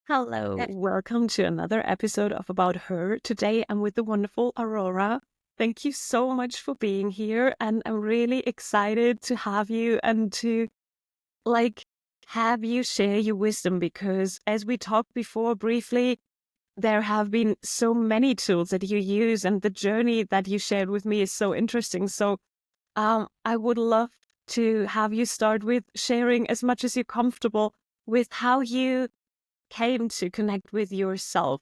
Hello, welcome to another episode of About Her. Today I'm with the wonderful Aurora. Thank you so much for being here, and I'm really excited to have you and to like have you share your wisdom because as we talked before briefly, there have been so many tools that you use and the journey that you shared with me is so interesting. So I would love to have you start with sharing as much as you're comfortable with how you came to connect with yourself.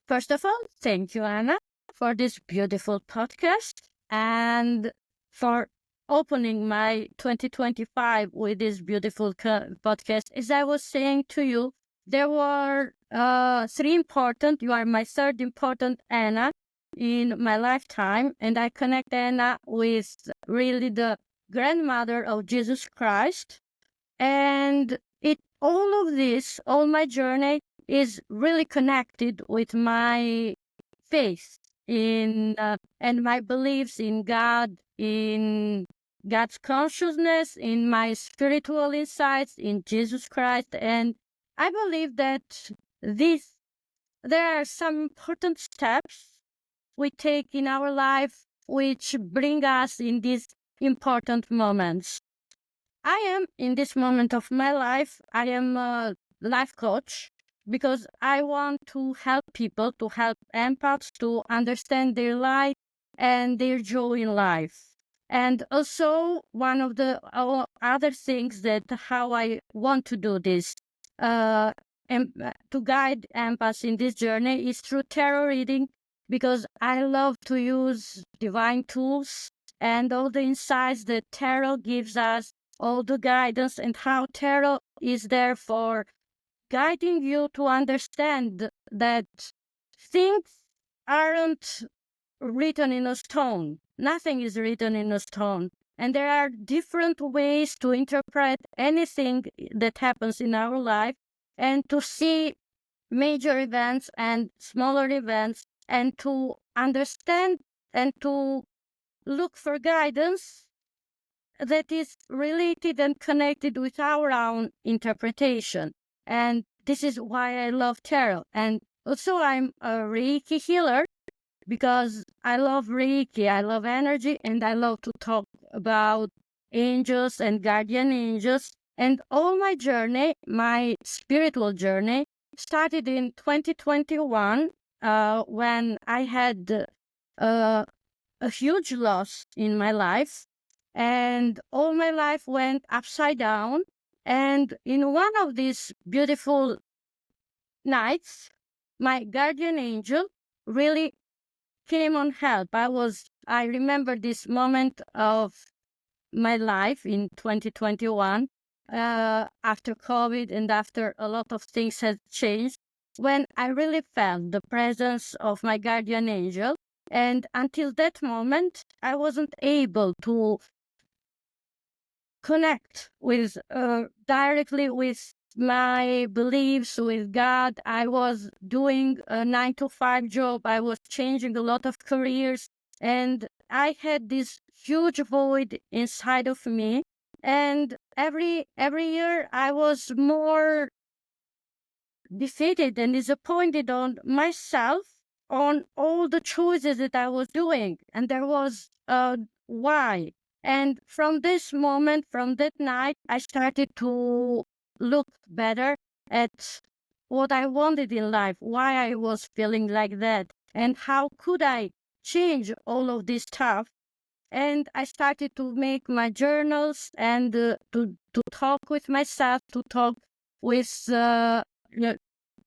First of all, thank you, Anna, for this beautiful podcast and for opening my 2025 with this beautiful podcast. As I was saying to you, there were three important, you are my third important Anna in my lifetime, and I connect Anna with really the grandmother of Jesus Christ. And all of this, all my journey is really connected with my faith in and my beliefs in God, in God's consciousness, in my spiritual insights in Jesus Christ. And I believe that there are some important steps we take in our life which bring us in these important moments. I am in this moment of my life, I am a life coach because I want to help people, to help empaths to understand their life and their joy in life. And also one of the other things that how I want to do this, to guide empaths in this journey is through tarot reading, because I love to use divine tools and all the insights that tarot gives us, all the guidance, and how tarot is there for guiding you to understand that things aren't written in a stone. Nothing is written in a stone. And there are different ways to interpret anything that happens in our life and to see major events and smaller events and to understand and to look for guidance that is related and connected with our own interpretation. And this is why I love tarot. And also I'm a Reiki healer because I love Reiki, I love energy, and I love to talk about angels and guardian angels. And all my journey, my spiritual journey, started in 2021 when I had a huge loss in my life, and all my life went upside down. And in one of these beautiful nights, my guardian angel really came on help. I remember this moment of my life in 2021, after COVID and after a lot of things had changed, when I really felt the presence of my guardian angel. And until that moment, I wasn't able to connect with directly with my beliefs, with God. I was doing a 9-to-5 job. I was changing a lot of careers, and I had this huge void inside of me. And every year, I was more defeated and disappointed on myself, on all the choices that I was doing. And there was why. And from this moment, from that night, I started to look better at what I wanted in life, why I was feeling like that, and how could I change all of this stuff. And I started to make my journals and to talk with myself, to talk with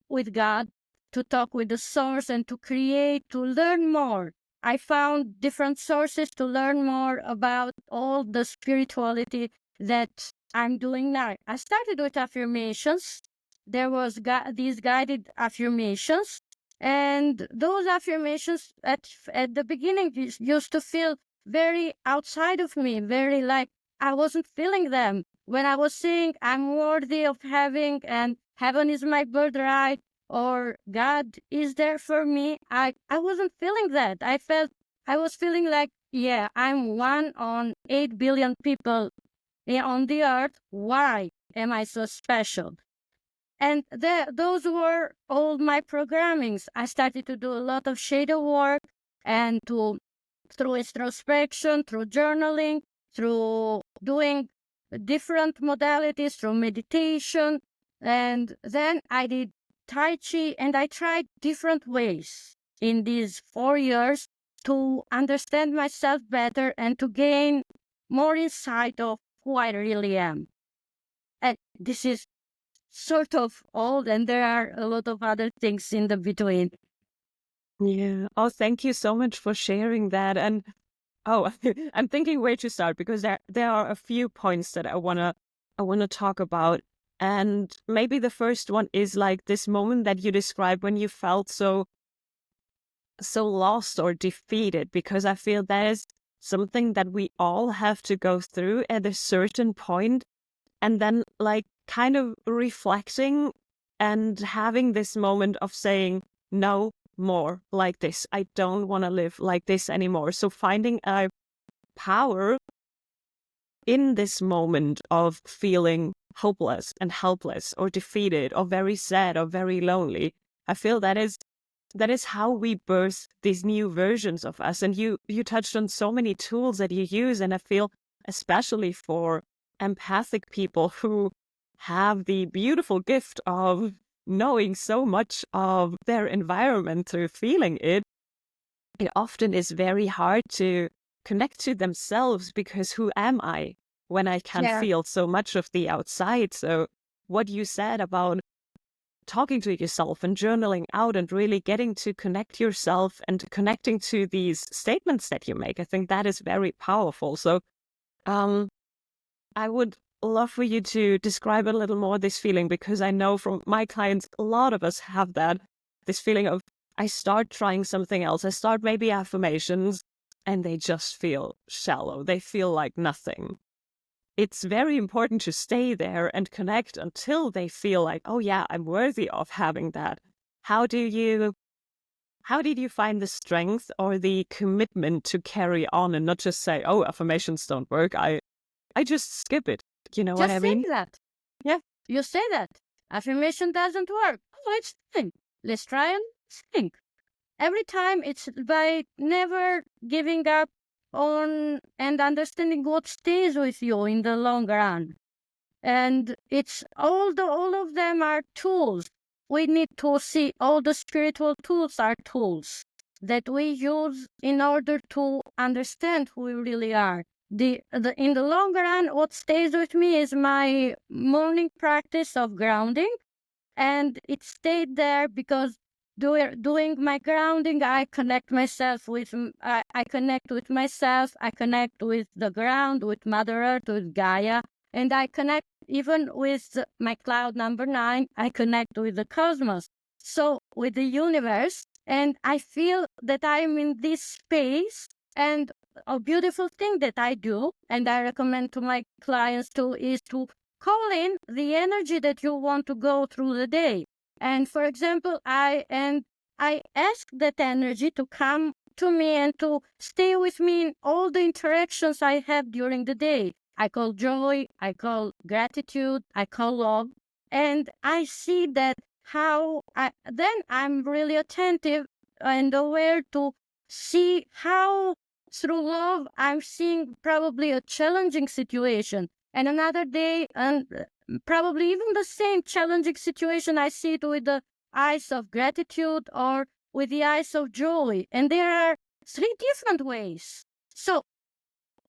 with God, to talk with the source, and to create, to learn more. I found different sources to learn more about all the spirituality that I'm doing now. I started with affirmations. There was these guided affirmations, and those affirmations at the beginning used to feel very outside of me, very like I wasn't feeling them. When I was saying I'm worthy of having, and heaven is my birthright, or God is there for me, I wasn't feeling that. I was feeling like, yeah, I'm one on 8 billion people on the earth. Why am I so special? And those were all my programmings. I started to do a lot of shadow work and through introspection, through journaling, through doing different modalities, through meditation. And then I did Tai Chi, and I tried different ways in these 4 years to understand myself better and to gain more insight of who I really am. And this is sort of old, and there are a lot of other things in the between. Yeah. Oh, thank you so much for sharing that. And oh, I'm thinking where to start because there are a few points that I wanna talk about. And maybe the first one is like this moment that you described when you felt so lost or defeated, because I feel that is something that we all have to go through at a certain point, and then like kind of reflecting and having this moment of saying no more like this. I don't want to live like this anymore. So finding a power in this moment of feeling hopeless and helpless or defeated or very sad or very lonely, I feel that is how we birth these new versions of us. And you touched on so many tools that you use, and I feel especially for empathic people who have the beautiful gift of knowing so much of their environment through feeling it often is very hard to connect to themselves, because who am I when I can Yeah. feel so much of the outside? So what you said about talking to yourself and journaling out and really getting to connect yourself and connecting to these statements that you make, I think that is very powerful. So um, I would love for you to describe a little more this feeling, because I know from my clients, a lot of us have this feeling of, I start trying something else. I start maybe affirmations and they just feel shallow. They feel like nothing. It's very important to stay there and connect until they feel like, oh yeah, I'm worthy of having that. How did you find the strength or the commitment to carry on and not just say, oh, affirmations don't work. I just skip it. You know what Just I say mean? that. Yeah. You say that. Affirmation doesn't work. Oh, it's fine. Let's try and think. Every time it's by never giving up on and understanding what stays with you in the long run. And it's all of them are tools. We need to see all the spiritual tools are tools that we use in order to understand who we really are. In the long run, what stays with me is my morning practice of grounding, and it stayed there because doing my grounding, I connect myself with I connect with myself, I connect with the ground, with Mother Earth, with Gaia, and I connect even with my cloud number 9. I connect with the cosmos, so with the universe, and I feel that I'm in this space. And a beautiful thing that I do, and I recommend to my clients too, is to call in the energy that you want to go through the day. And for example, I ask that energy to come to me and to stay with me in all the interactions I have during the day. I call joy, I call gratitude, I call love. And I see that then I'm really attentive and aware to see how through love I'm seeing probably a challenging situation, and another day, and probably even the same challenging situation, I see it with the eyes of gratitude or with the eyes of joy. And there are 3 different ways. So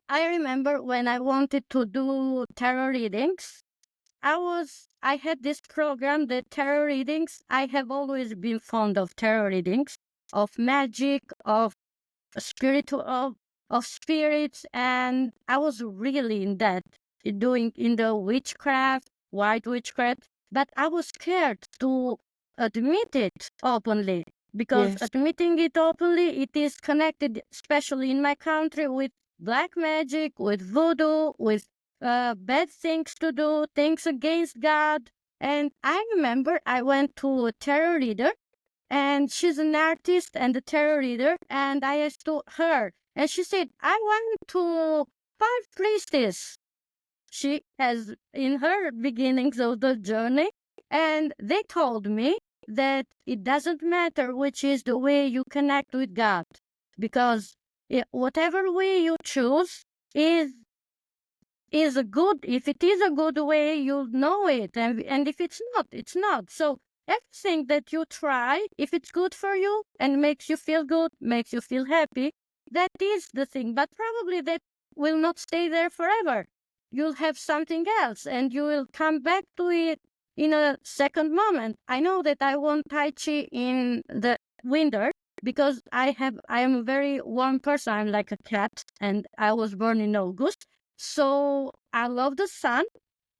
I remember when I wanted to do tarot readings, I had this program, the tarot readings. I have always been fond of tarot readings, of magic, of spiritual of spirits, and I was really in that, doing in the witchcraft, white witchcraft, but I was scared to admit it openly, because Yes. admitting it openly, it is connected, especially in my country, with black magic, with voodoo, with bad things to do, things against God. And I remember I went to a tarot reader, and she's an artist and a tarot reader, and I asked to her, and she said, I went to five priestess. She has in her beginnings of the journey, And they told me that it doesn't matter which is the way you connect with God, because whatever way you choose is a good, if it is a good way, you'll know it. And if it's not, it's not. So everything that you try, if it's good for you and makes you feel good, makes you feel happy, that is the thing. But probably that will not stay there forever. You'll have something else and you will come back to it in a second moment. I know that I want Tai Chi in the winter because I am a very warm person. I'm like a cat and I was born in August. So I love the sun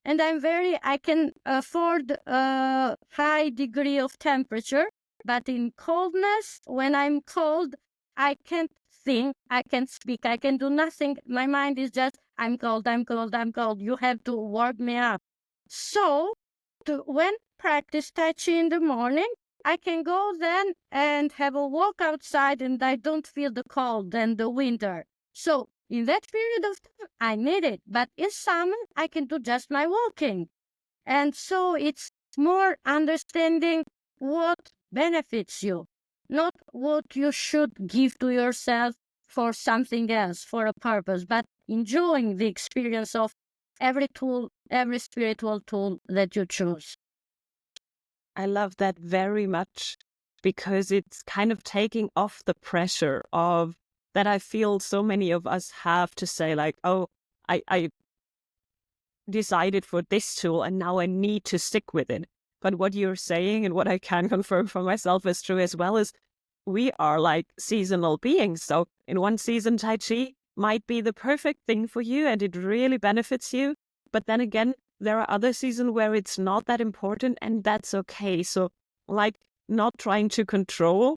and I can afford a high degree of temperature. But in coldness, when I'm cold, I can't think, I can't speak, I can do nothing. My mind is just, I'm cold, I'm cold, I'm cold. You have to warm me up. So when practice Tai Chi in the morning, I can go then and have a walk outside and I don't feel the cold and the winter. So in that period of time, I need it. But in summer, I can do just my walking. And so it's more understanding what benefits you, not what you should give to yourself for something else, for a purpose, but enjoying the experience of every tool, every spiritual tool that you choose. I love that very much because it's kind of taking off the pressure of that I feel so many of us have to say, like, oh, I decided for this tool and now I need to stick with it. But what you're saying and what I can confirm for myself is true as well is we are like seasonal beings. So in one season, Tai Chi might be the perfect thing for you and it really benefits you. But then again, there are other seasons where it's not that important and that's okay. So like not trying to control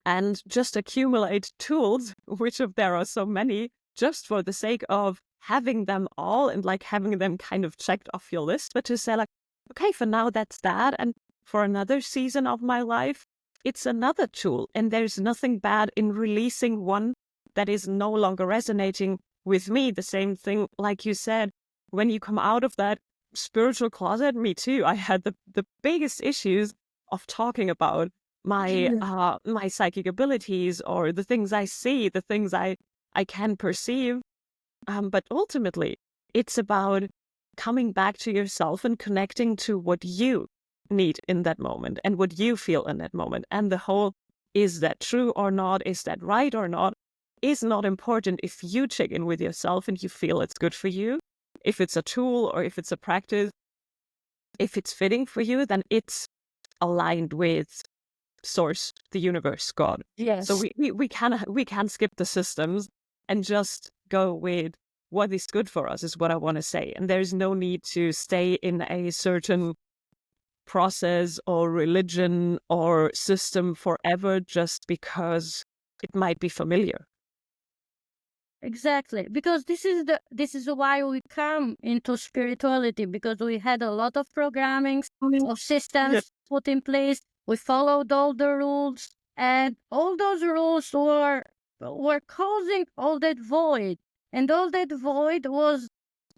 and just accumulate tools, which of there are so many, just for the sake of having them all and like having them kind of checked off your list, but to say like, okay, for now that's that. And for another season of my life, it's another tool. And there's nothing bad in releasing one that is no longer resonating with me. The same thing, like you said, when you come out of that spiritual closet, me too. I had the biggest issues of talking about my psychic abilities or the things I see, the things I can perceive. But ultimately, it's about coming back to yourself and connecting to what you need in that moment and what you feel in that moment. And the whole, is that true or not? Is that right or not? Is not important if you check in with yourself and you feel it's good for you. If it's a tool or if it's a practice, if it's fitting for you, then it's aligned with source, the universe, God. Yes. So we can skip the systems and just go with what is good for us is what I want to say. And there's no need to stay in a certain process or religion or system forever just because it might be familiar. Exactly, because this is why we come into spirituality, because we had a lot of programmings of systems put in place. We followed all the rules, and all those rules were causing all that void, and all that void was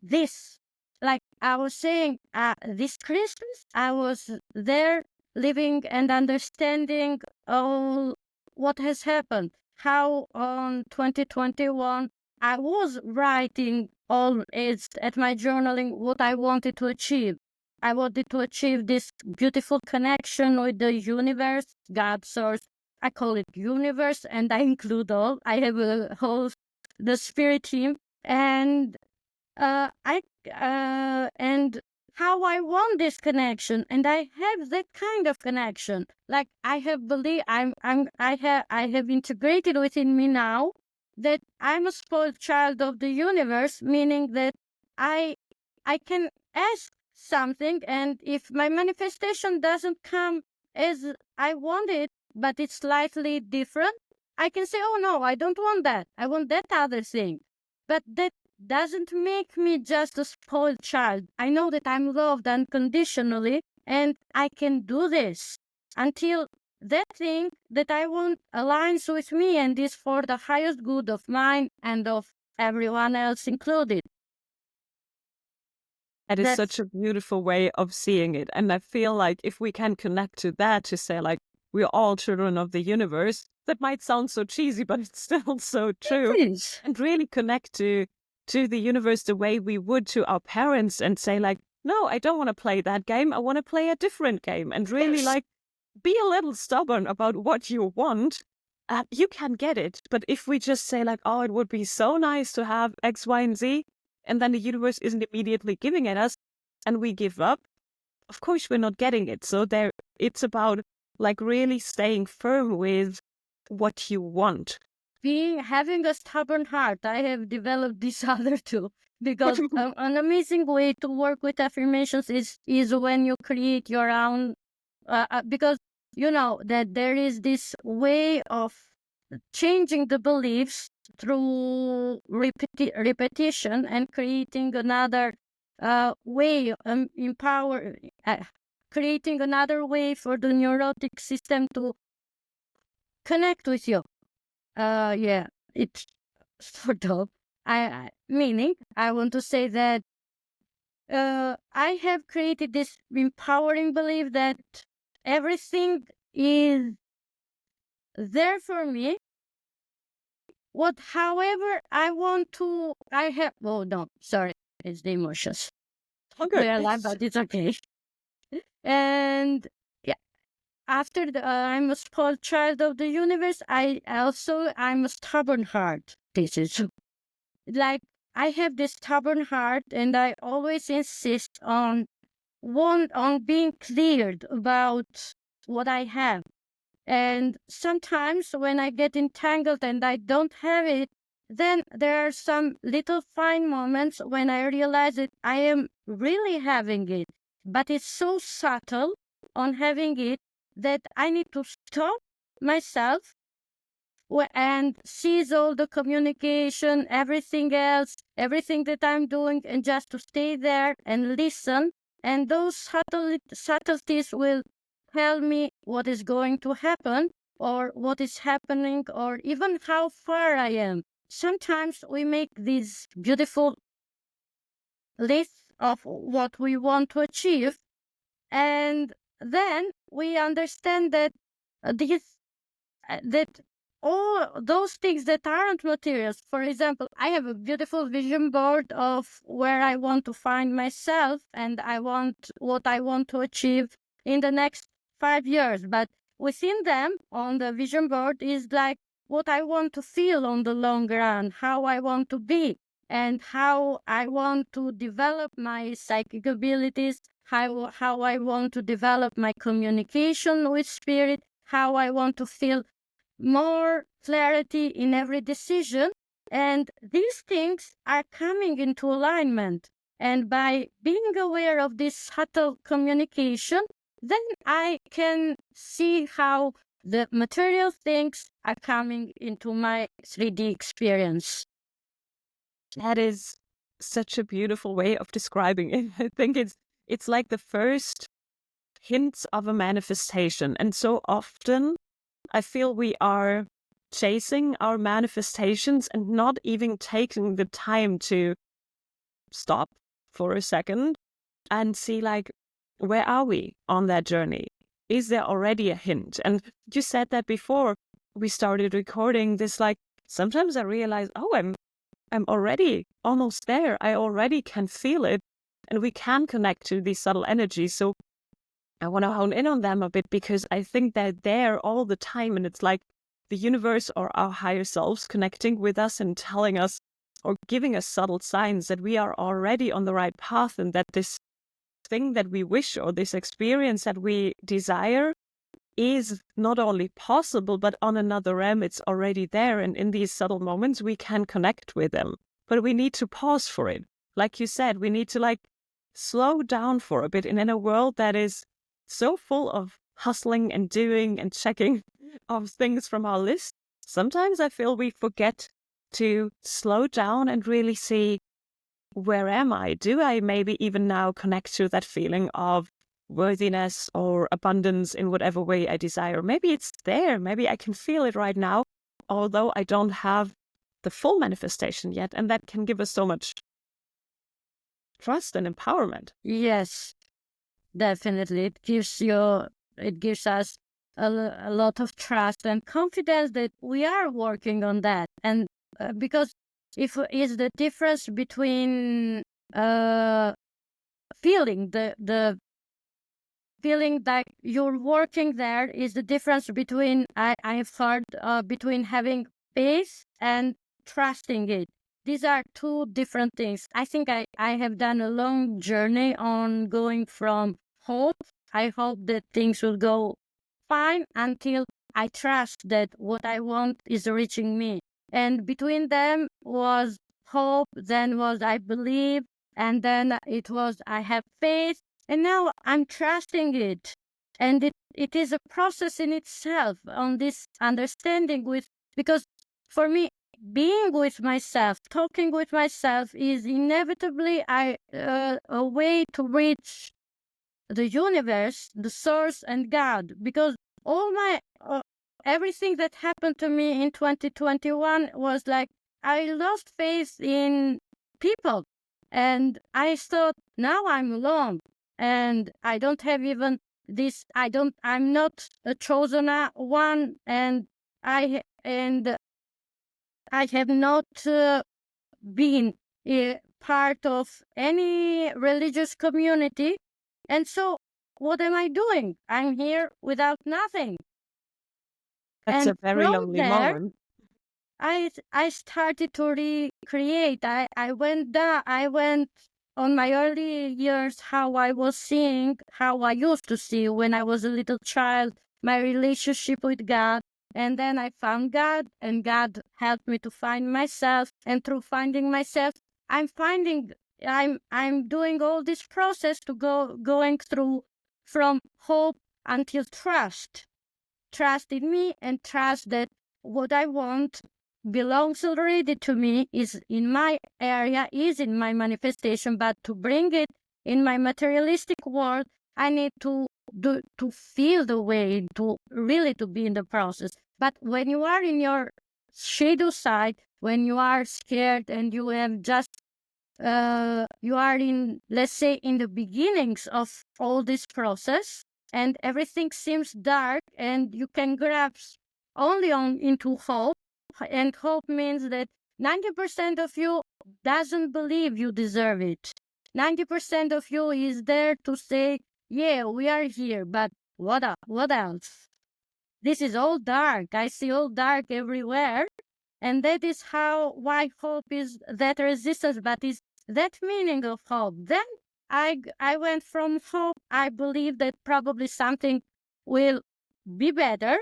this. Like I was saying, this Christmas I was there living and understanding all what has happened, how on 2021 I was writing all at my journaling what I wanted to achieve. I wanted to achieve this beautiful connection with the universe, God, source. I call it universe, and I include all. I have a whole the spirit team, and and how I want this connection, and I have that kind of connection. Like I have believed, I have integrated within me now that I'm a spoiled child of the universe, meaning that I I can ask something, and if my manifestation doesn't come as I want it, but it's slightly different, I can say, "Oh no, I don't want that. I want that other thing." But that doesn't make me just a spoiled child. I know that I'm loved unconditionally and I can do this until that thing that I want aligns with me and is for the highest good of mine and of everyone else included. It is such a beautiful way of seeing it. And I feel like if we can connect to that, to say like, we're all children of the universe, that might sound so cheesy, but it's still so true. It is. And really connect to the universe the way we would to our parents and say like, no, I don't want to play that game. I want to play a different game. And really like be a little stubborn about what you want. You can get it. But if we just say like, oh, it would be so nice to have X, Y, and Z, and then the universe isn't immediately giving it us and we give up, of course we're not getting it. So it's about like really staying firm with what you want. Having a stubborn heart, I have developed this other too. Because an amazing way to work with affirmations is when you create your own, because you know that there is this way of changing the beliefs through repetition and creating another way, creating another way for the neurotic system to connect with you. Yeah, it's sort of. Meaning, I want to say that I have created this empowering belief that everything is there for me. However, I want to, I have, oh no, sorry, it's the emotions. Okay. We are alive, but it's okay. And yeah, after I'm a spoiled child of the universe, I'm a stubborn heart. This is like, I have this stubborn heart and I always insist on being cleared about what I have. And sometimes when I get entangled and I don't have it, then there are some little fine moments when I realize that I am really having it. But it's so subtle on having it that I need to stop myself and seize all the communication, everything else, everything that I'm doing, and just to stay there and listen. And those subtleties will tell me what is going to happen or what is happening or even how far I am. Sometimes we make these beautiful lists of what we want to achieve, and then we understand that that all those things that aren't materials. For example, I have a beautiful vision board of where I want to find myself and what I want to achieve in the next 5 years. But within them, on the vision board, is like what I want to feel on the long run, how I want to be, and how I want to develop my psychic abilities, how I want to develop my communication with spirit, how I want to feel more clarity in every decision. And these things are coming into alignment. And by being aware of this subtle communication, then I can see how the material things are coming into my 3D experience. That is such a beautiful way of describing it. I think it's like the first hints of a manifestation. And so often I feel we are chasing our manifestations and not even taking the time to stop for a second and see like, where are we on that journey? Is there already a hint? And you said that before we started recording this, like, sometimes I realize, oh, I'm already almost there. I already can feel it and we can connect to these subtle energies. So I want to hone in on them a bit because I think they're there all the time. And it's like the universe or our higher selves connecting with us and telling us or giving us subtle signs that we are already on the right path and that this thing that we wish or this experience that we desire is not only possible, but on another realm, it's already there. And in these subtle moments, we can connect with them. But we need to pause for it. Like you said, we need to like slow down for a bit. And in a world that is so full of hustling and doing and checking of things from our list, sometimes I feel we forget to slow down and really see, where am I? Do I maybe even now connect to that feeling of worthiness or abundance in whatever way I desire? Maybe it's there. Maybe I can feel it right now, although I don't have the full manifestation yet. And that can give us so much trust and empowerment. Yes, definitely. It gives us a lot of trust and confidence that we are working on that. And because if is the difference between feeling the feeling that you're working there is the difference between I've heard between having faith and trusting it. These are two different things. I think I have done a long journey on going from hope. I hope that things will go fine until I trust that what I want is reaching me. And between them was hope, then was I believe, and then it was I have faith, and now I'm trusting it. And it is a process in itself on this understanding with, because for me, being with myself, talking with myself is inevitably a way to reach the universe, the source, and God. Because all my, everything that happened to me in 2021 was like, I lost faith in people. And I thought, now I'm alone. And I don't have even this, I'm not a chosen one. And and I have not been part of any religious community. And so, what am I doing? I'm here without nothing. That's a And very from lonely there, moment. I started to recreate. I went there. I went on my early years how I was seeing, how I used to see when I was a little child, my relationship with God. And then I found God, and God helped me to find myself. And through finding myself, I'm finding I'm doing all this process to going through from hope until trust. Trust in me and trust that what I want belongs already to me, is in my area, is in my manifestation. But to bring it in my materialistic world, I need to feel the way, to really to be in the process. But when you are in your shadow side, when you are scared and you have just you are in, let's say, in the beginnings of all this process, and everything seems dark, and you can grasp only on into hope. And hope means that 90% of you doesn't believe you deserve it. 90% of you is there to say, yeah, we are here, but what else? This is all dark. I see all dark everywhere. And that is why hope is that resistance, but is that meaning of hope. Then I went from hope. I believe that probably something will be better.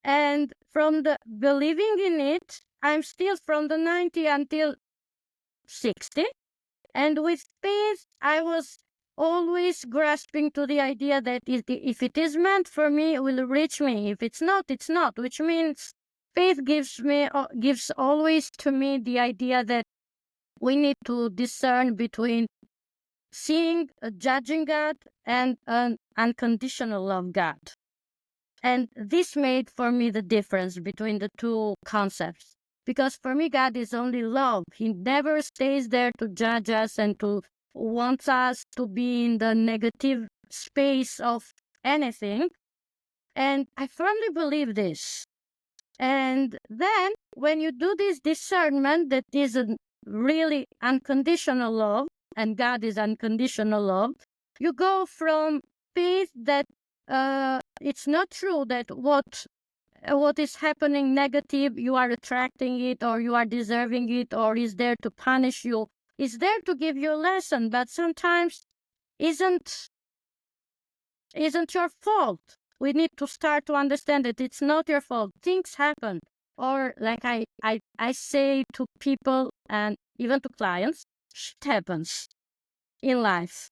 And from the believing in it, I'm still from the 90 until 60. And with faith, I was always grasping to the idea that if it is meant for me, it will reach me. If it's not, it's not, which means faith gives always to me the idea that we need to discern between seeing a judging God and an unconditional love God. And this made for me the difference between the two concepts. Because for me, God is only love. He never stays there to judge us and to want us to be in the negative space of anything. And I firmly believe this. And then when you do this discernment that is a really unconditional love, and God is unconditional love, you go from faith that it's not true that what is happening negative, you are attracting it, or you are deserving it, or is there to punish you, is there to give you a lesson, but sometimes isn't your fault. We need to start to understand that it's not your fault. Things happen. Or like I say to people and even to clients, shit happens in life.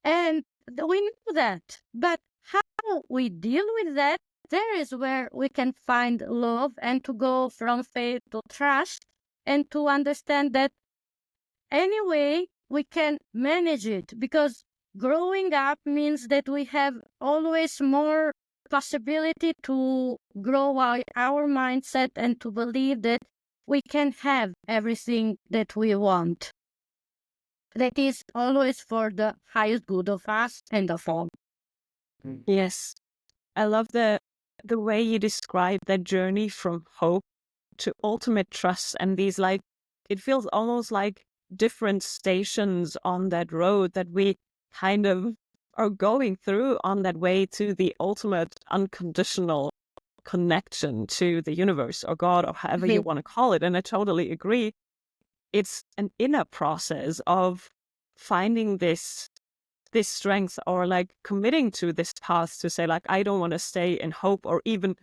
And we know that. But how we deal with that, there is where we can find love, and to go from faith to trust, and to understand that anyway we can manage it, because growing up means that we have always more possibility to grow our mindset and to believe that we can have everything that we want. that is always for the highest good of us and of all. Yes. I love the way you describe that journey from hope to ultimate trust, and these, like, it feels almost like different stations on that road that we kind of are going through on that way to the ultimate unconditional connection to the universe or God or however you want to call it. And I totally agree. It's an inner process of finding this strength, or like committing to this path to say, like, I don't want to stay in hope or even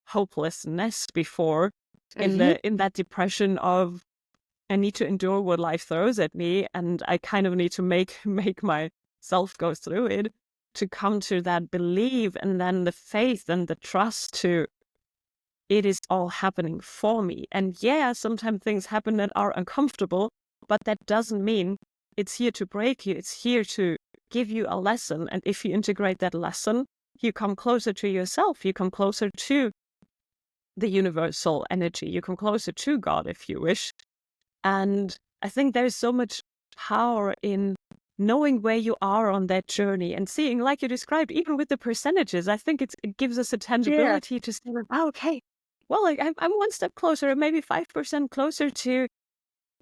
hopelessness before, in that depression of, I need to endure what life throws at me, and I kind of need to make myself go through it, to come to that belief and then the faith and the trust to, it is all happening for me. And yeah, sometimes things happen that are uncomfortable, but that doesn't mean it's here to break you. It's here to give you a lesson. And if you integrate that lesson, you come closer to yourself. You come closer to the universal energy. You come closer to God, if you wish. And I think there's so much power in knowing where you are on that journey and seeing, like you described, even with the percentages. I think it gives us a tangibility to say, oh, okay, well, like, I'm one step closer, maybe 5% closer to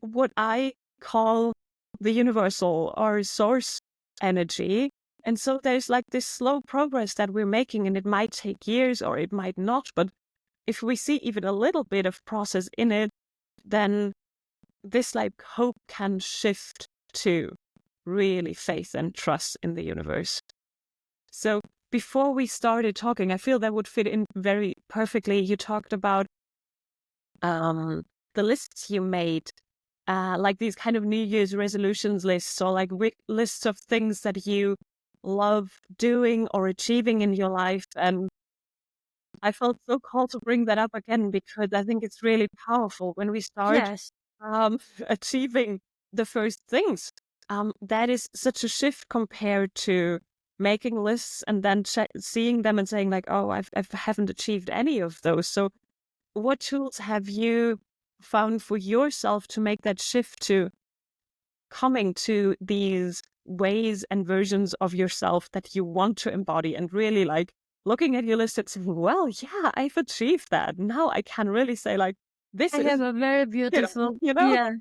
what I call the universal or source energy. And so there's like this slow progress that we're making, and it might take years or it might not. But if we see even a little bit of process in it, then this like hope can shift to really faith and trust in the universe. So before we started talking, I feel that would fit in very perfectly. You talked about the lists you made, like these kind of New Year's resolutions lists, or like lists of things that you love doing or achieving in your life. And I felt so called to bring that up again, because I think it's really powerful when we start Yes. achieving the first things. That is such a shift compared to making lists and then seeing them and saying, like, oh, I haven't achieved any of those. So what tools have you found for yourself to make that shift to coming to these ways and versions of yourself that you want to embody, and really like looking at your list and saying, well, yeah, I've achieved that. Now I can really say, like, this I is, have a very beautiful, you know? yeah.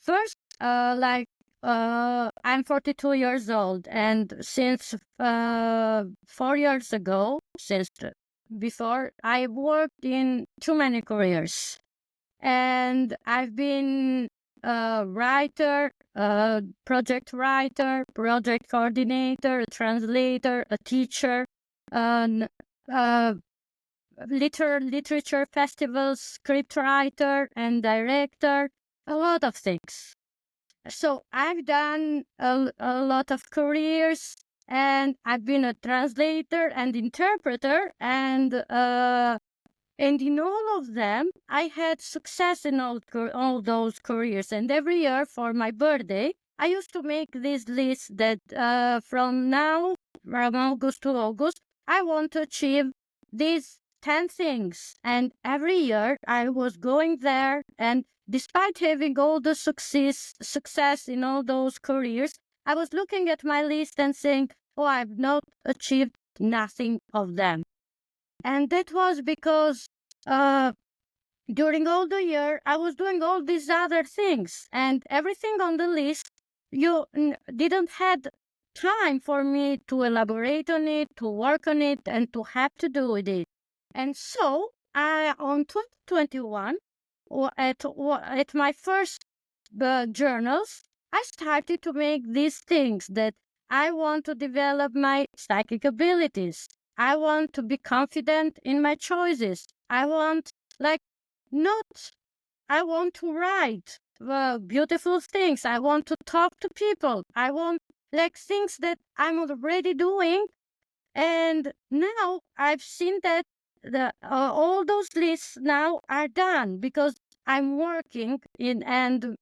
First, I'm 42 years old, and since 4 years ago, before, I worked in too many careers, and I've been a writer, a project writer, project coordinator, a translator, a teacher, an literature festivals, script writer and director, a lot of things. So I've done a lot of careers, and I've been a translator and interpreter, and in all of them, I had success in all those careers. And every year for my birthday, I used to make this list that from August to August, I want to achieve these 10 things. And every year I was going there, and despite having all the success in all those careers, I was looking at my list and saying, oh, I've not achieved nothing of them. And that was because during all the year, I was doing all these other things, and everything on the list, you didn't had time for me to elaborate on it, to work on it, and to have to do with it. And so, on 2021, at my first journals, I started to make these things that I want to develop my psychic abilities. I want to be confident in my choices. I want, like, not, I want to write beautiful things. I want to talk to people. I want, like, things that I'm already doing. And now I've seen that all those lists now are done because I'm working in, and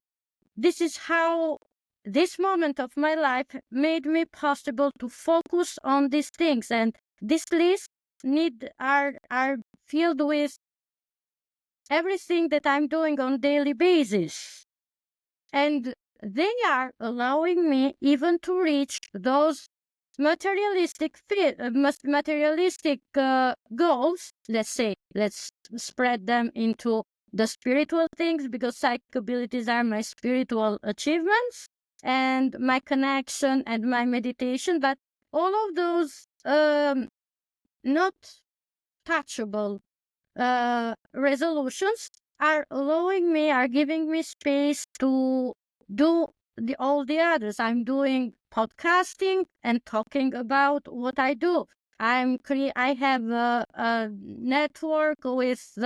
this is how this moment of my life made me possible to focus on these things. And this list are filled with everything that I'm doing on daily basis. And they are allowing me even to reach those materialistic goals. Let's say, let's spread them into the spiritual things, because psychic abilities are my spiritual achievements and my connection and my meditation. But all of those not touchable resolutions are giving me space to do all the others. I'm doing podcasting and talking about what I do. I have a network with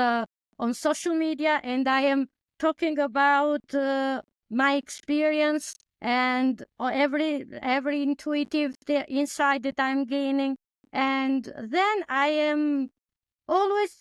on social media, and I am talking about my experience and every intuitive insight that I'm gaining. And then I am always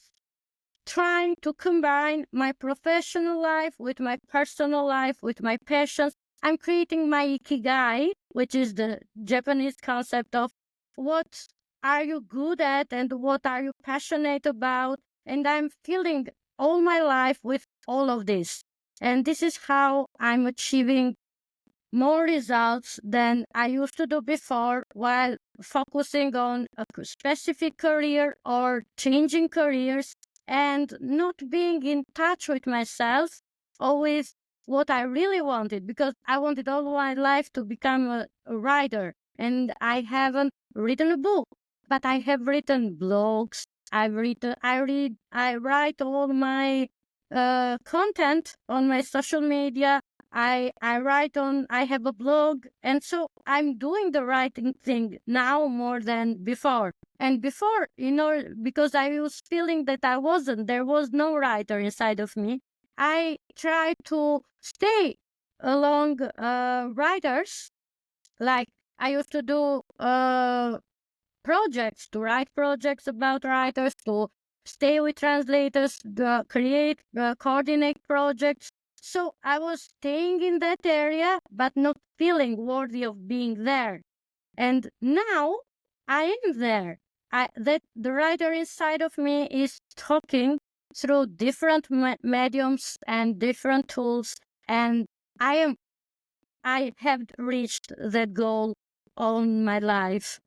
trying to combine my professional life with my personal life, with my passions. I'm creating my ikigai, which is the Japanese concept of what are you good at and what are you passionate about. And I'm filling all my life with all of this. And this is how I'm achieving more results than I used to do before, while focusing on a specific career or changing careers and not being in touch with myself or with what I really wanted, because I wanted all my life to become a writer, and I haven't written a book, but I have written blogs. I write all my content on my social media. I have a blog, and so I'm doing the writing thing now more than before. And before, because I was feeling that there was no writer inside of me, I tried to stay along writers. Like, I used to do projects, to write projects about writers, to stay with translators, coordinate projects. So I was staying in that area, but not feeling worthy of being there. And now I am there. That the writer inside of me is talking through different mediums and different tools, and I have reached that goal all my life.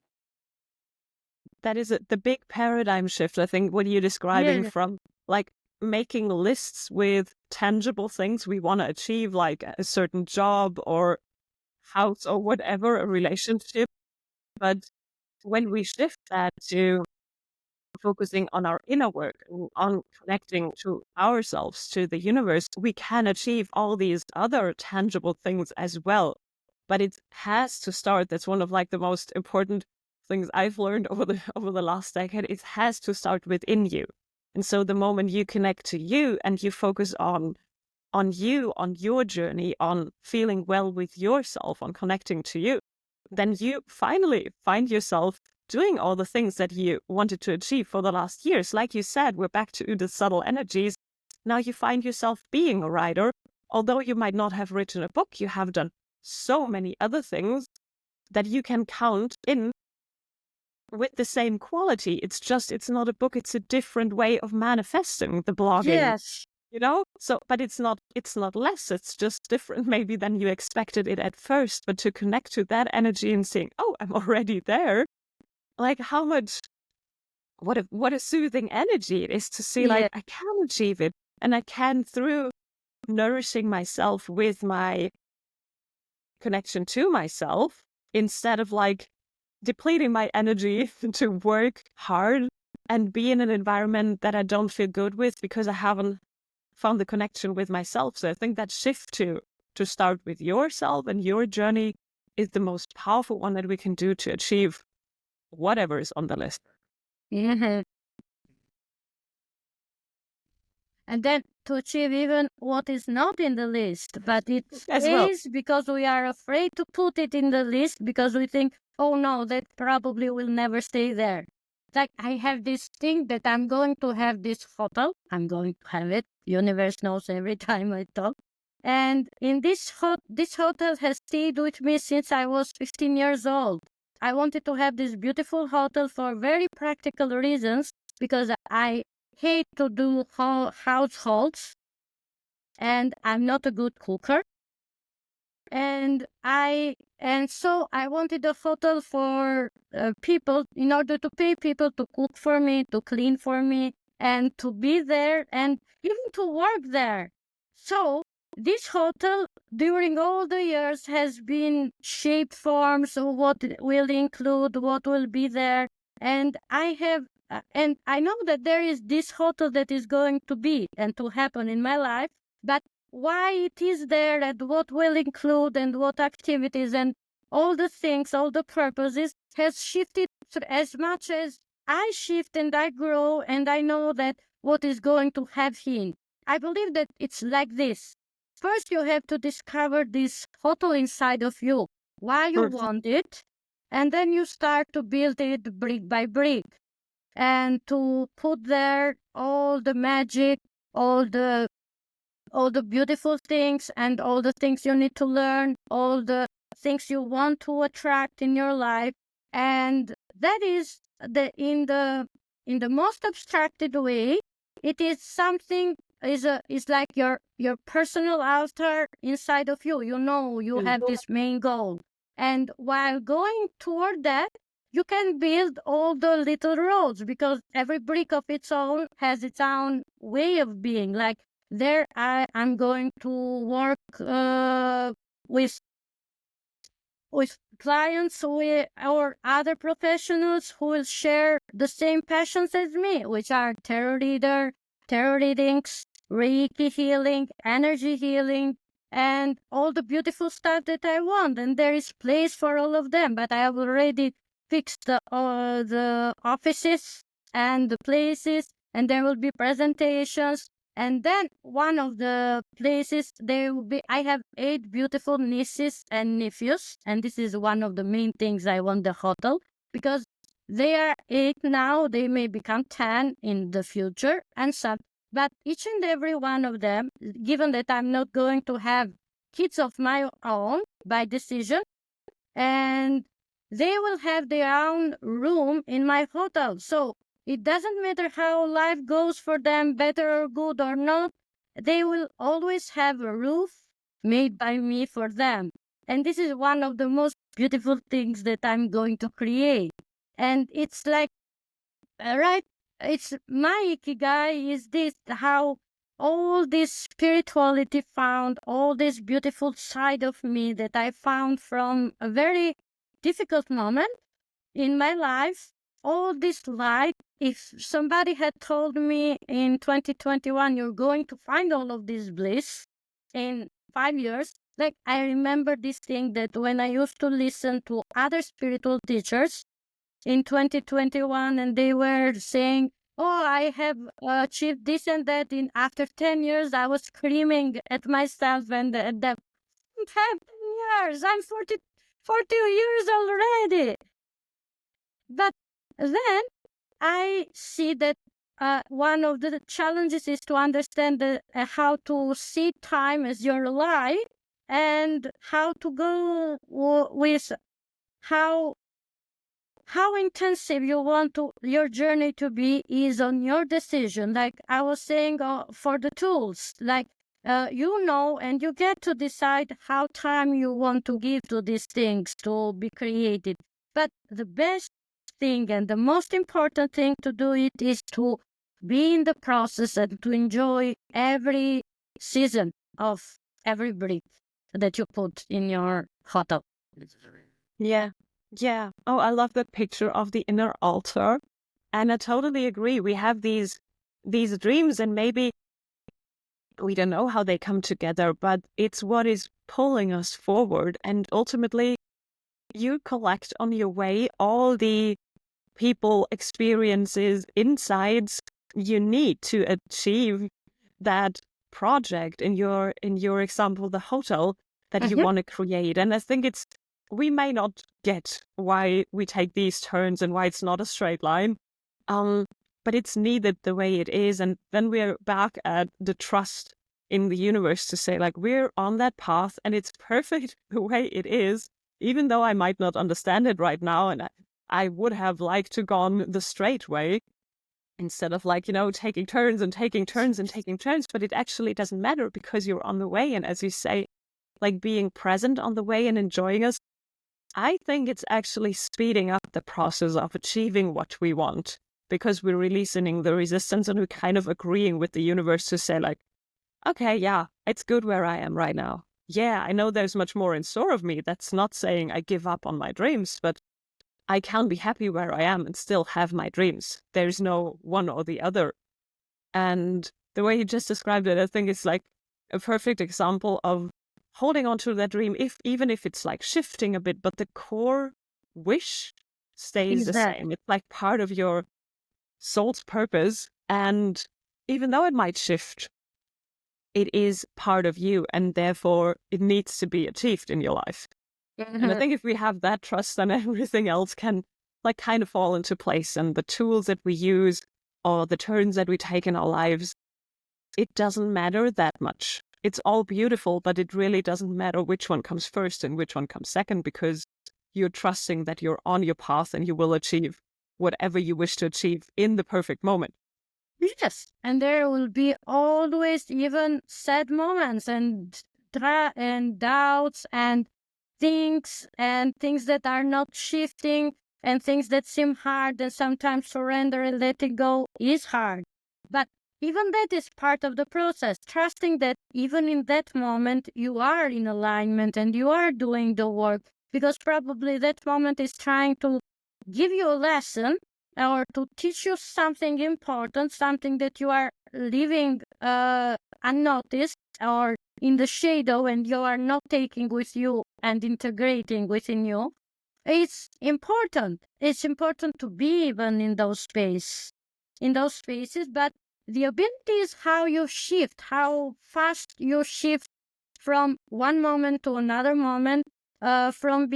That is the big paradigm shift, I think, what you're describing, from like making lists with tangible things we want to achieve, like a certain job or house or whatever, a relationship. But when we shift that to focusing on our inner work, on connecting to ourselves, to the universe, we can achieve all these other tangible things as well. But it has to start. That's one of like the most important things I've learned over the last decade. It has to start within you. And so the moment you connect to you and you focus on you, on your journey, on feeling well with yourself, on connecting to you, then you finally find yourself doing all the things that you wanted to achieve for the last years. Like you said, we're back to the subtle energies. Now you find yourself being a writer. Although you might not have written a book, you have done so many other things that you can count in with the same quality. It's not a book, it's a different way of manifesting the blogging. Yes. So, but it's not less, it's just different maybe than you expected it at first. But to connect to that energy and saying, oh, I'm already there, like how much, what a soothing energy it is to see, like, I can achieve it, and I can, through nourishing myself with my connection to myself, instead of like depleting my energy to work hard and be in an environment that I don't feel good with because I haven't found the connection with myself. So I think that shift to start with yourself and your journey is the most powerful one that we can do to achieve whatever is on the list. Mm-hmm. And then to achieve even what is not in the list, but it is because we are afraid to put it in the list, because we think, oh no, that probably will never stay there. Like, I have this thing that I'm going to have this hotel. I'm going to have it. Universe knows every time I talk. And in this hotel has stayed with me since I was 15 years old. I wanted to have this beautiful hotel for very practical reasons, because I hate to do households, and I'm not a good cooker. And so I wanted a hotel for people, in order to pay people to cook for me, to clean for me, and to be there, and even to work there. So this hotel during all the years has been shaped forms of what it will include, what will be there. And I know that there is this hotel that is going to be and to happen in my life, but why it is there and what will include and what activities and all the things, all the purposes has shifted as much as I shift and I grow, and I know that what is going to have in. I believe that it's like this. First, you have to discover this hotel inside of you, why you want it, and then you start to build it brick by brick and to put there all the magic, all the beautiful things and all the things you need to learn, all the things you want to attract in your life. And that is in the most abstracted way, it is something is like your personal altar inside of you. You know you have this main goal. And while going toward that, you can build all the little roads because every brick of its own has its own way of being. Like there, I'm going to work with clients or other professionals who will share the same passions as me, which are tarot readings, Reiki healing, energy healing, and all the beautiful stuff that I want. And there is place for all of them, but I have already fixed the offices and the places, and there will be presentations. And then one of the places there will be, I have 8 beautiful nieces and nephews, and this is one of the main things I want the hotel, because they are 8 now, they may become 10 in the future and some, but each and every one of them, given that I'm not going to have kids of my own by decision, and they will have their own room in my hotel. So it doesn't matter how life goes for them, better or good or not, they will always have a roof made by me for them. And this is one of the most beautiful things that I'm going to create. And it's like, right, it's my ikigai is this, how all this spirituality found, all this beautiful side of me that I found from a very difficult moment in my life, all this light. If somebody had told me in 2021, you're going to find all of this bliss in 5 years, like I remember this thing that when I used to listen to other spiritual teachers in 2021 and they were saying, oh, I have achieved this and that in after 10 years, I was screaming at myself and at them, I've had 10 years, I'm 40 years already. But then I see that one of the challenges is to understand how to see time as your life and how to go with how intensive you want your journey to be is on your decision. Like I was saying for the tools, like and you get to decide how time you want to give to these things to be created. But the best thing and the most important thing to do it is to be in the process and to enjoy every season of every breath that you put in your hotel. Yeah. Yeah. Oh, I love that picture of the inner altar. And I totally agree. We have these dreams and maybe we don't know how they come together, but it's what is pulling us forward. And ultimately, you collect on your way all the people, experiences, insights you need to achieve that project in your example, the hotel that you want to create. And I think we may not get why we take these turns and why it's not a straight line. But it's needed the way it is. And then we're back at the trust in the universe to say, like, we're on that path and it's perfect the way it is, even though I might not understand it right now. And I would have liked to gone the straight way instead of taking turns and taking turns and taking turns. But it actually doesn't matter because you're on the way. And as you say, like being present on the way and enjoying us, I think it's actually speeding up the process of achieving what we want, because we're releasing the resistance and we're kind of agreeing with the universe to say, like, okay, yeah, it's good where I am right now. Yeah, I know there's much more in store of me. That's not saying I give up on my dreams, but I can be happy where I am and still have my dreams. There's no one or the other. And the way you just described it, I think it's like a perfect example of holding on to that dream, even if it's like shifting a bit, but the core wish stays Is the that same. It's like part of your soul's purpose. And even though it might shift, it is part of you, and therefore it needs to be achieved in your life. And I think if we have that trust, then everything else can like kind of fall into place. And the tools that we use or the turns that we take in our lives, it doesn't matter that much. It's all beautiful, but it really doesn't matter which one comes first and which one comes second, because you're trusting that you're on your path and you will achieve whatever you wish to achieve in the perfect moment. Yes, and there will be always even sad moments and and doubts and things that are not shifting and things that seem hard, and sometimes surrender and letting go is hard. But even that is part of the process, trusting that even in that moment you are in alignment and you are doing the work, because probably that moment is trying to give you a lesson or to teach you something important, something that you are leaving unnoticed or in the shadow and you are not taking with you and integrating within you. It's important. It's important to be even in those spaces, but the ability is how you shift, how fast you shift from one moment to another moment, from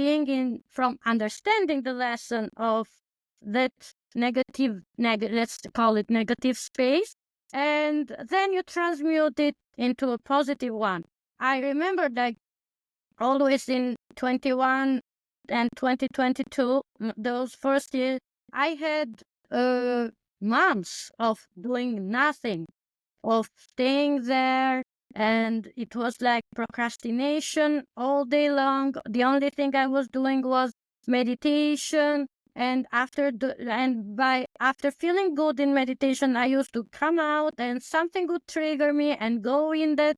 understanding the lesson of that let's call it negative space, and then you transmute it into a positive one. I remember like always in 21 and 2022, those first years, I had months of doing nothing, of staying there, and it was like procrastination all day long. The only thing I was doing was meditation, and after feeling good in meditation, I used to come out and something would trigger me and go in that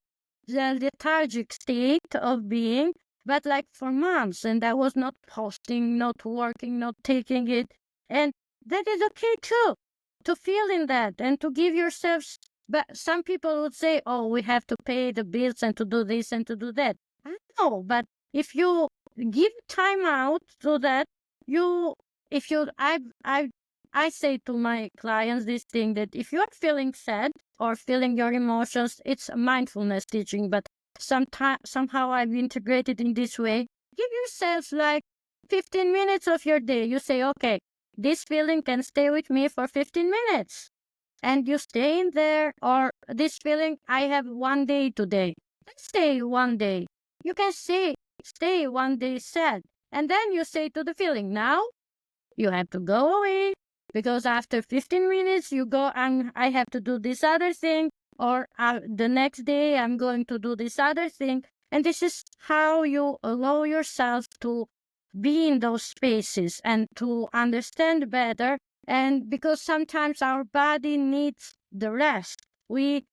the lethargic state of being, but like for months, and I was not posting, not working, not taking it. And that is okay too, to feel in that and to give yourself. But some people would say, oh, we have to pay the bills and to do this and to do that. I know, but if you give time out so that you, if you, I say to my clients this thing that if you're feeling sad or feeling your emotions, it's a mindfulness teaching, but somehow I've integrated in this way. Give yourself like 15 minutes of your day. You say, okay, this feeling can stay with me for 15 minutes. And you stay in there, or this feeling, I have one day today. Let's stay one day. You can say, stay one day sad. And then you say to the feeling, now you have to go away, because after 15 minutes you go and I have to do this other thing, or the next day I'm going to do this other thing. And this is how you allow yourself to be in those spaces and to understand better. And because sometimes our body needs the rest, when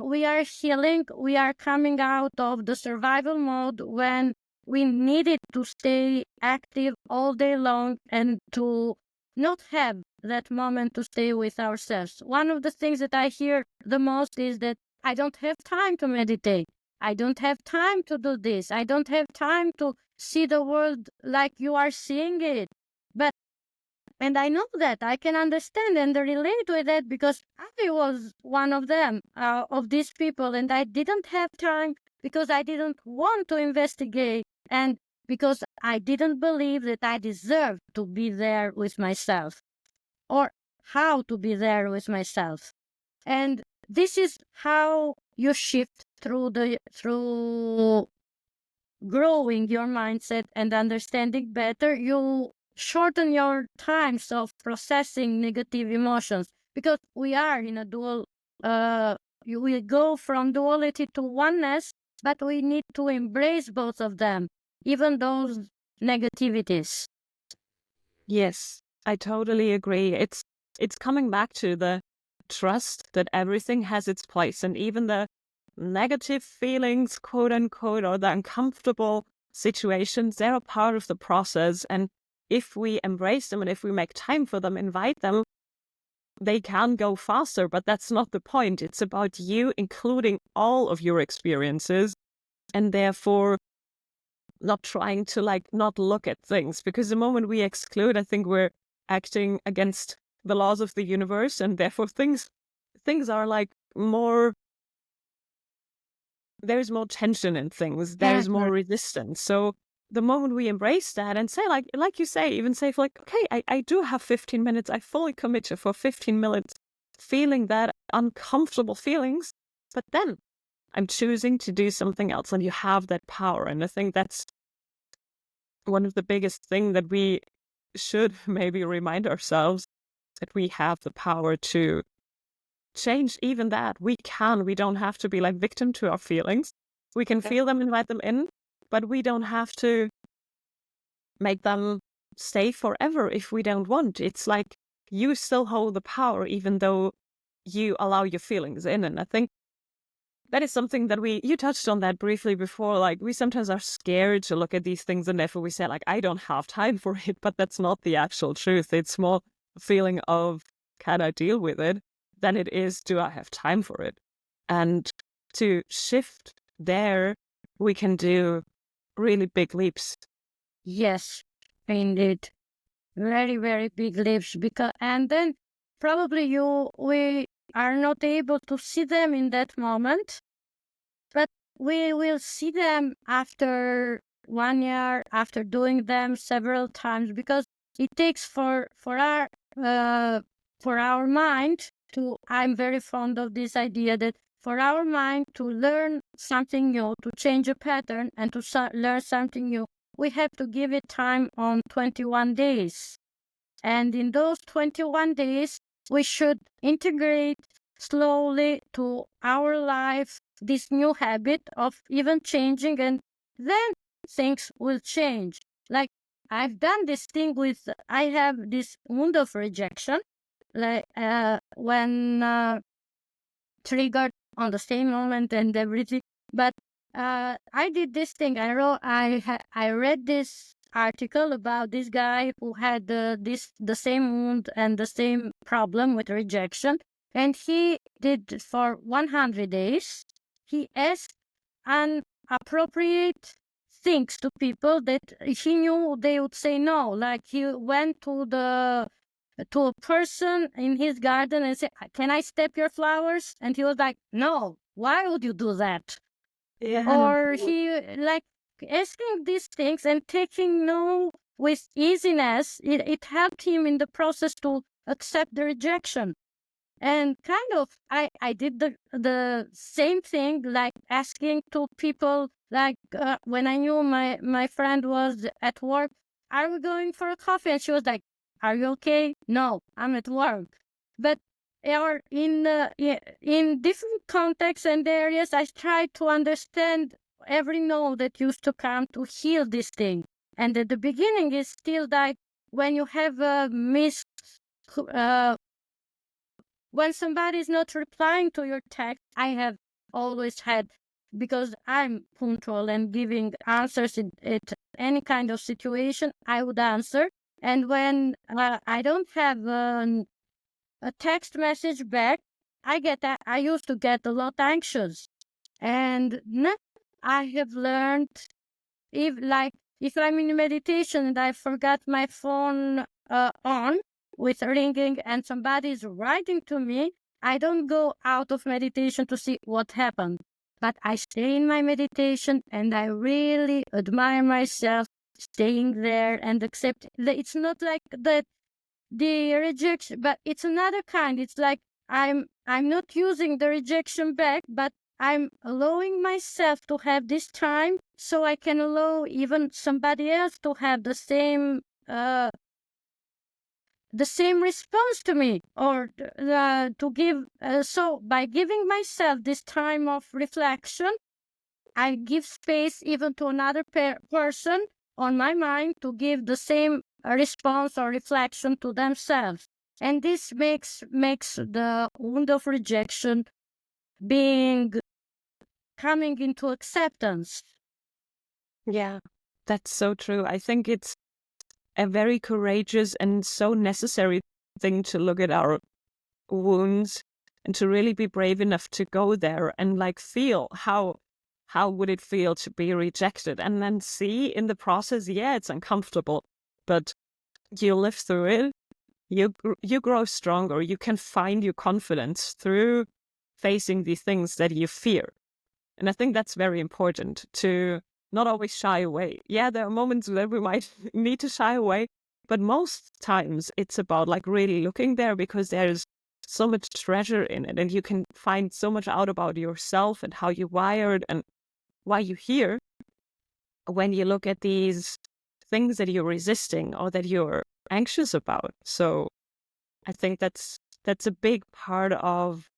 we are healing, we are coming out of the survival mode when we needed to stay active all day long and to not have that moment to stay with ourselves. One of the things that I hear the most is that I don't have time to meditate. I don't have time to do this. I don't have time to see the world like you are seeing it. But and I know that I can understand and relate with that, because I was one of them, of these people, and I didn't have time because I didn't want to investigate, and because I didn't believe that I deserved to be there with myself, or how to be there with myself. And this is how you shift through growing your mindset and understanding better. You shorten your times of processing negative emotions, because we are in a dual, we go from duality to oneness, but we need to embrace both of them, even those negativities. Yes, I totally agree. It's coming back to the trust that everything has its place, and even the negative feelings, quote unquote, or the uncomfortable situations, they're a part of the process. And if we embrace them and if we make time for them, invite them, they can go faster, but that's not the point. It's about you including all of your experiences and therefore not trying to not look at things, because the moment we exclude, I think we're acting against the laws of the universe, and therefore things are more, there's more tension in things, there's more resistance. So the moment we embrace that and say like you say, even say okay, I do have 15 minutes, I fully commit to for 15 minutes feeling that uncomfortable feelings, but then I'm choosing to do something else, and you have that power. And I think that's one of the biggest thing that we should maybe remind ourselves, that we have the power to change even that. We don't have to be victim to our feelings. We can feel them, invite them in, but we don't have to make them stay forever if we don't want. It's like you still hold the power even though you allow your feelings in. And I think that is something that you touched on that briefly before. We sometimes are scared to look at these things, and therefore we say I don't have time for it, but that's not the actual truth. It's more a feeling of, can I deal with it, than it is, do I have time for it? And to shift there, we can do really big leaps. Yes, indeed. Very, very big leaps. And then probably we are not able to see them in that moment, but we will see them after 1 year, after doing them several times, because it takes for our mind to. I'm very fond of this idea that for our mind to learn something new, to change a pattern, and to learn something new, we have to give it time on 21 days. And in those 21 days, we should integrate slowly to our life this new habit of even changing, and then things will change. Like I've done this thing I have this wound of rejection, when triggered on the same moment and everything. But I did this thing. I read this article about this guy who had the same wound and the same problem with rejection, and he did for 100 days. He asked inappropriate things to people that he knew they would say no. Like he went to a person in his garden and said, "Can I step your flowers?" And he was like, "No, why would you do that?" Yeah. Or he asking these things and taking no with easiness. It helped him in the process to accept the rejection. And kind of, I did the same thing, like asking to people, when I knew my friend was at work, "Are we going for a coffee?" And she was like, "Are you okay?" "No, I'm at work." But or in different contexts and areas, I tried to understand every no that used to come to heal this thing. And at the beginning, it's still like when you have a when somebody is not replying to your text. I have always had, because I'm punctual and giving answers at any kind of situation, I would answer. And when I don't have a text message back, I used to get a lot anxious. And now I have learned, if I'm in meditation and I forgot my phone on with ringing and somebody's writing to me, I don't go out of meditation to see what happened. But I stay in my meditation and I really admire myself staying there and accept. It's not like that the rejection, but it's another kind. It's like I'm not using the rejection back, but I'm allowing myself to have this time so I can allow even somebody else to have the same response to me, or to give. So by giving myself this time of reflection, I give space even to another person on my mind to give the same response or reflection to themselves. And this makes the wound of rejection being coming into acceptance. Yeah, that's so true. I think it's a very courageous and so necessary thing to look at our wounds and to really be brave enough to go there and like feel how would it feel to be rejected, and then see in the process, yeah, it's uncomfortable, but you live through it. You grow stronger. You can find your confidence through facing the things that you fear. And I think that's very important, to not always shy away. Yeah, there are moments that we might need to shy away, but most times it's about like really looking there, because there's so much treasure in it, and you can find so much out about yourself and how you're wired and why you're here when you look at these things that you're resisting or that you're anxious about. So I think that's a big part of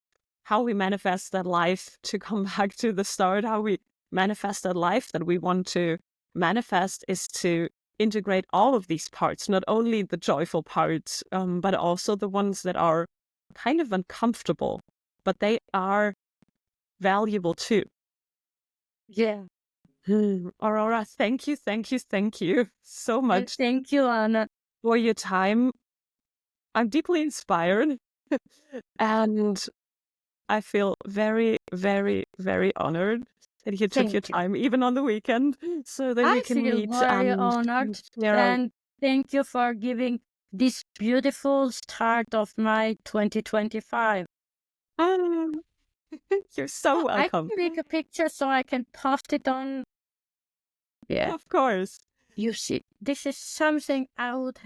how we manifest that life, to come back to the start, how we manifest that life that we want to manifest, is to integrate all of these parts, not only the joyful parts, but also the ones that are kind of uncomfortable, but they are valuable too. Yeah. Aurora, thank you so And much thank you, Anna. for your time. I'm deeply inspired and I feel very, very, very honored that you took your Thank you. time, even on the weekend, so that we I can feel meet very and honored, share our... and thank you for giving this beautiful start of my 2025. Ah, you're so I welcome. can make a picture so I can post it on. Yeah, Of course. you see, this is something I would